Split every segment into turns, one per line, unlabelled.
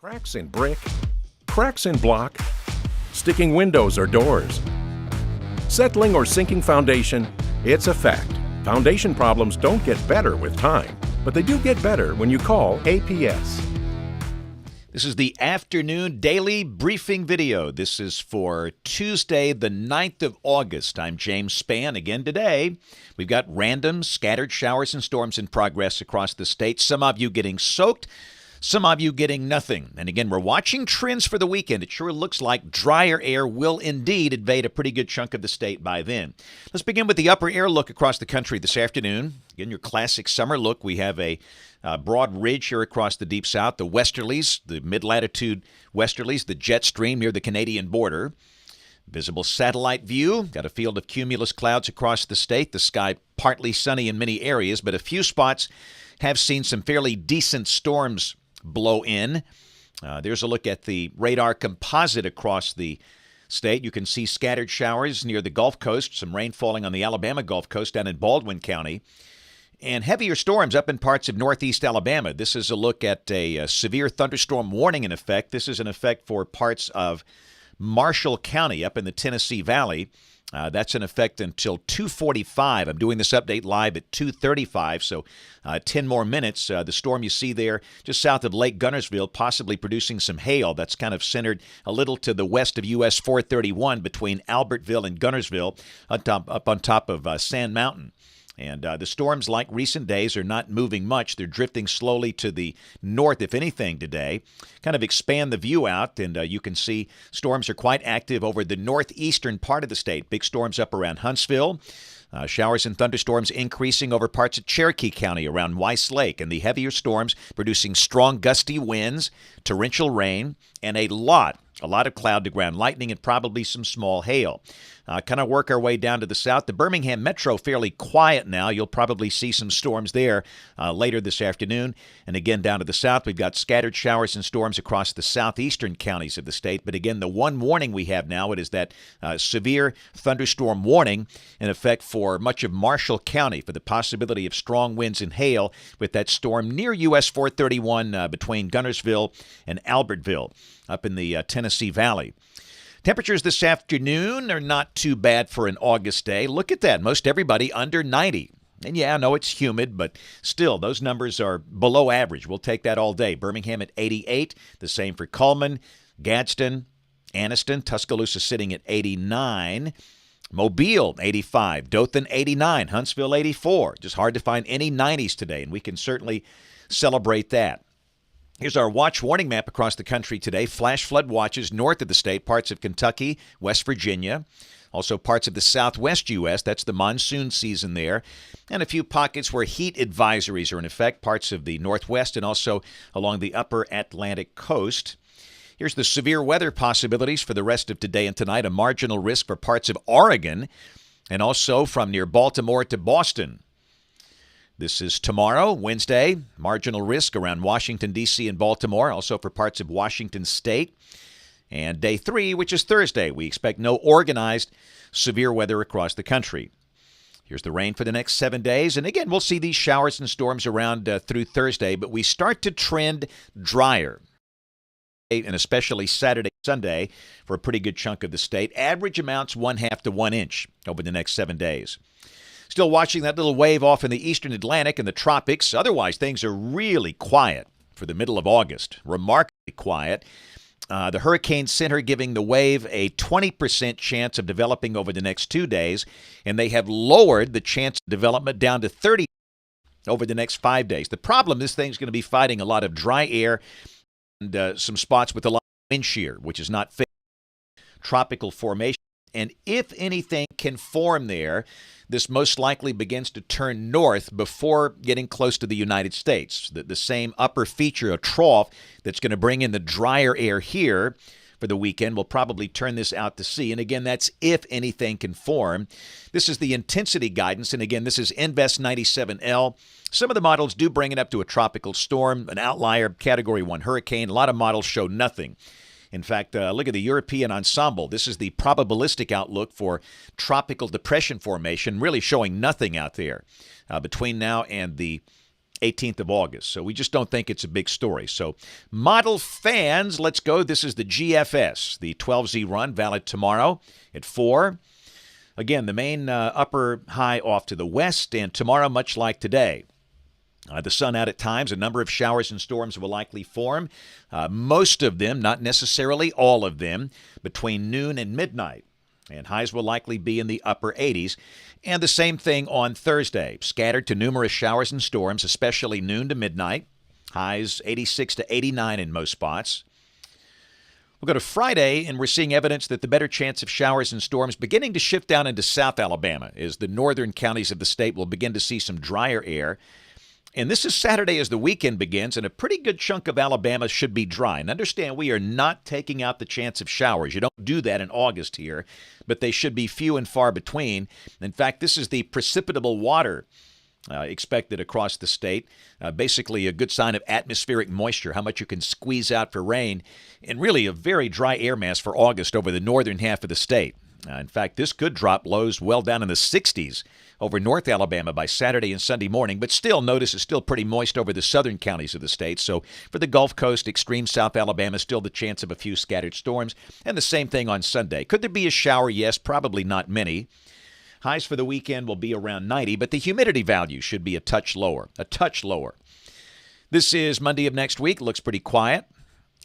Cracks in brick, cracks in block, sticking windows or doors. Settling or sinking foundation, it's a fact. Foundation problems don't get better with time, but they do get better when you call APS.
This is the afternoon daily briefing video. This is for Tuesday, the 9th of August. I'm James Spann. Again today, we've got random scattered showers and storms in progress across the state. Some of you getting soaked, some of you getting nothing. And again, we're watching trends for the weekend. It sure looks like drier air will indeed invade a pretty good chunk of the state by then. Let's begin with the upper air look across the country this afternoon. Again, your classic summer look. We have a broad ridge here across the deep south, the westerlies, the mid-latitude westerlies, the jet stream near the Canadian border. Visible satellite view. Got a field of cumulus clouds across the state. The sky partly sunny in many areas, but a few spots have seen some fairly decent storms blow in. There's a look at the radar composite across the state. You can see scattered showers near the Gulf Coast, some rain falling on the Alabama Gulf Coast down in Baldwin County, and heavier storms up in parts of northeast Alabama. This is a look at a severe thunderstorm warning in effect. This is in effect for parts of Marshall County up in the Tennessee Valley. That's in effect until 2:45. I'm doing this update live at 2:35, so 10 more minutes. The storm you see there just south of Lake Gunnersville, possibly producing some hail. That's kind of centered a little to the west of US 431 between Albertville and Gunnersville, up on top of Sand Mountain. And the storms, like recent days, are not moving much. They're drifting slowly to the north, if anything, today. Kind of expand the view out, and you can see storms are quite active over the northeastern part of the state. Big storms up around Huntsville. Showers and thunderstorms increasing over parts of Cherokee County around Weiss Lake, and the heavier storms producing strong gusty winds, torrential rain, and a lot of cloud-to-ground lightning and probably some small hail. Kind of work our way down to the south. The Birmingham metro fairly quiet now. You'll probably see some storms there later this afternoon. And again, down to the south, we've got scattered showers and storms across the southeastern counties of the state. But again, the one warning we have now, it is that severe thunderstorm warning in effect for much of Marshall County for the possibility of strong winds and hail with that storm near US 431 between Gunnersville and Albertville up in the Tennessee Valley. Temperatures this afternoon are not too bad for an August day. Look at that. Most everybody under 90. And yeah, I know it's humid, but still, those numbers are below average. We'll take that all day. Birmingham at 88. The same for Cullman, Gadsden, Anniston. Tuscaloosa sitting at 89. Mobile, 85. Dothan, 89. Huntsville, 84. Just hard to find any 90s today, and we can certainly celebrate that. Here's our watch warning map across the country today. Flash flood watches north of the state, parts of Kentucky, West Virginia, also parts of the southwest U.S. That's the monsoon season there. And a few pockets where heat advisories are in effect, parts of the northwest and also along the upper Atlantic coast. Here's the severe weather possibilities for the rest of today and tonight. A marginal risk for parts of Oregon and also from near Baltimore to Boston. This is tomorrow, Wednesday, marginal risk around Washington, D.C. and Baltimore, also for parts of Washington State. And day 3, which is Thursday, we expect no organized severe weather across the country. Here's the rain for the next 7 days. And again, we'll see these showers and storms around through Thursday, but we start to trend drier. And especially Saturday, Sunday, for a pretty good chunk of the state. Average amounts 1/2 to 1 inch over the next 7 days. Still watching that little wave off in the eastern Atlantic and the tropics. Otherwise, things are really quiet for the middle of August. Remarkably quiet. The Hurricane Center giving the wave a 20% chance of developing over the next 2 days, and they have lowered the chance of development down to 30% over the next 5 days. The problem, this thing's going to be fighting a lot of dry air and some spots with a lot of wind shear, which is not fit. Tropical formation. And if anything can form there, this most likely begins to turn north before getting close to the United States. The same upper feature, a trough, that's going to bring in the drier air here for the weekend will probably turn this out to sea. And again, that's if anything can form. This is the intensity guidance. And again, this is Invest 97L. Some of the models do bring it up to a tropical storm, an outlier, Category 1 hurricane. A lot of models show nothing. In fact, look at the European ensemble. This is the probabilistic outlook for tropical depression formation, really showing nothing out there between now and the 18th of August. So we just don't think it's a big story. So model fans, let's go. This is the GFS, the 12Z run, valid tomorrow at 4. Again, the main upper high off to the west, and tomorrow, much like today. The sun out at times, a number of showers and storms will likely form. Most of them, not necessarily all of them, between noon and midnight. And highs will likely be in the upper 80s. And the same thing on Thursday. Scattered to numerous showers and storms, especially noon to midnight. Highs 86 to 89 in most spots. We'll go to Friday, and we're seeing evidence that the better chance of showers and storms beginning to shift down into South Alabama as the northern counties of the state will begin to see some drier air. And this is Saturday as the weekend begins, and a pretty good chunk of Alabama should be dry. And understand, we are not taking out the chance of showers. You don't do that in August here, but they should be few and far between. In fact, this is the precipitable water expected across the state. Basically a good sign of atmospheric moisture, how much you can squeeze out for rain, and really a very dry air mass for August over the northern half of the state. In fact, this could drop lows well down in the 60s over North Alabama by Saturday and Sunday morning, but still, notice it's still pretty moist over the southern counties of the state. So for the Gulf Coast, extreme South Alabama, still the chance of a few scattered storms, and the same thing on Sunday. Could there be a shower? Yes, probably not many. Highs for the weekend will be around 90, but the humidity value should be a touch lower. This is Monday of next week. Looks pretty quiet.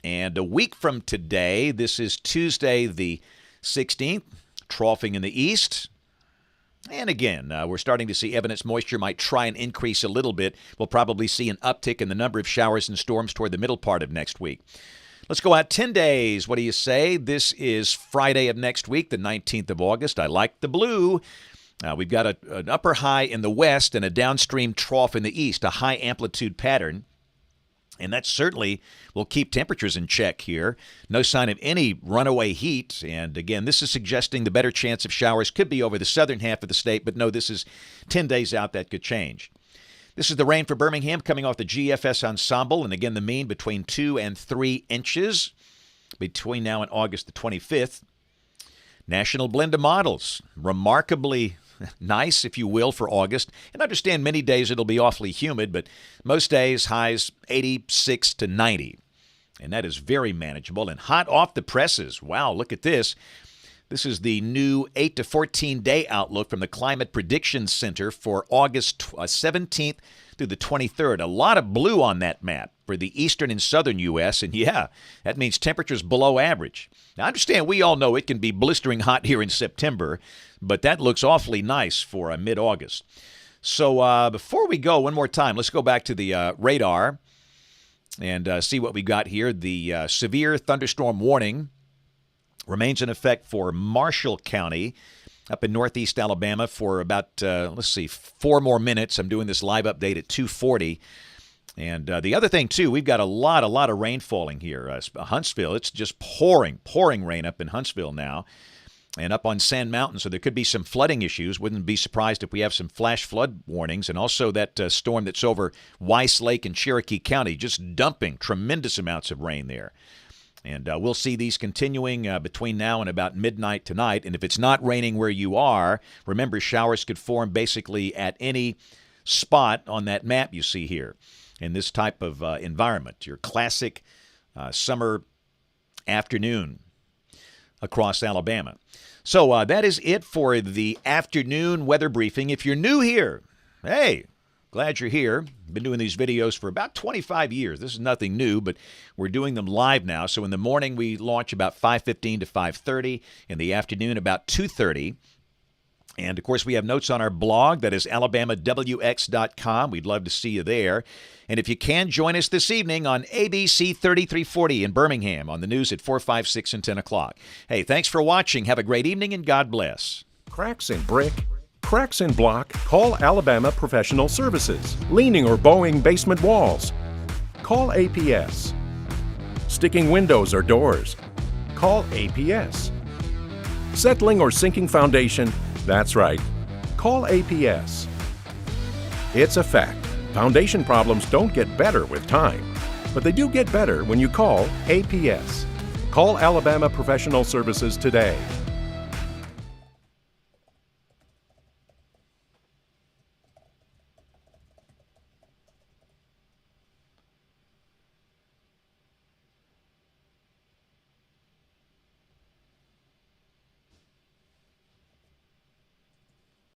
And a week from today, this is Tuesday the 16th, troughing in the east. And again, we're starting to see evidence moisture might try and increase a little bit. We'll probably see an uptick in the number of showers and storms toward the middle part of next week. Let's go out 10 days. What do you say? This is Friday of next week, the 19th of August. I like the blue. We've got an upper high in the west and a downstream trough in the east, a high amplitude pattern. And that certainly will keep temperatures in check here. No sign of any runaway heat. And again, this is suggesting the better chance of showers could be over the southern half of the state. But no, this is 10 days out. That could change. This is the rain for Birmingham coming off the GFS ensemble. And again, the mean between 2 and 3 inches between now and August the 25th. National blend of models. Remarkably nice, if you will, for August. And understand many days it'll be awfully humid, but most days highs 86 to 90. And that is very manageable. And hot off the presses. Wow, look at this. This is the new 8 to 14 day outlook from the Climate Prediction Center for August 17th through the 23rd. A lot of blue on that map for the eastern and southern U.S. And yeah, that means temperatures below average. Now, understand, we all know it can be blistering hot here in September, but that looks awfully nice for mid-August. So before we go, one more time, let's go back to the radar and see what we got here. The severe thunderstorm warning remains in effect for Marshall County up in northeast Alabama for about, 4 more minutes. I'm doing this live update at 2:40. And the other thing, too, we've got a lot of rain falling here. Huntsville, it's just pouring rain up in Huntsville now and up on Sand Mountain. So there could be some flooding issues. Wouldn't be surprised if we have some flash flood warnings. And also that storm that's over Weiss Lake and Cherokee County, just dumping tremendous amounts of rain there. And we'll see these continuing between now and about midnight tonight. And if it's not raining where you are, remember showers could form basically at any spot on that map you see here in this type of environment, your classic summer afternoon across Alabama. So that is it for the afternoon weather briefing. If you're new here, hey, glad you're here. Been doing these videos for about 25 years. This is nothing new, but we're doing them live now. So in the morning, we launch about 5:15 to 5:30. In the afternoon, about 2:30. And, of course, we have notes on our blog. That is alabamawx.com. We'd love to see you there. And if you can, join us this evening on ABC 3340 in Birmingham on the news at 4, 5, 6, and 10 o'clock. Hey, thanks for watching. Have a great evening, and God bless.
Cracks in brick, cracks in block? Call Alabama Professional Services. Leaning or bowing basement walls? Call APS. Sticking windows or doors? Call APS. Settling or sinking foundation? That's right. Call APS. It's a fact. Foundation problems don't get better with time, but they do get better when you call APS. Call Alabama Professional Services today.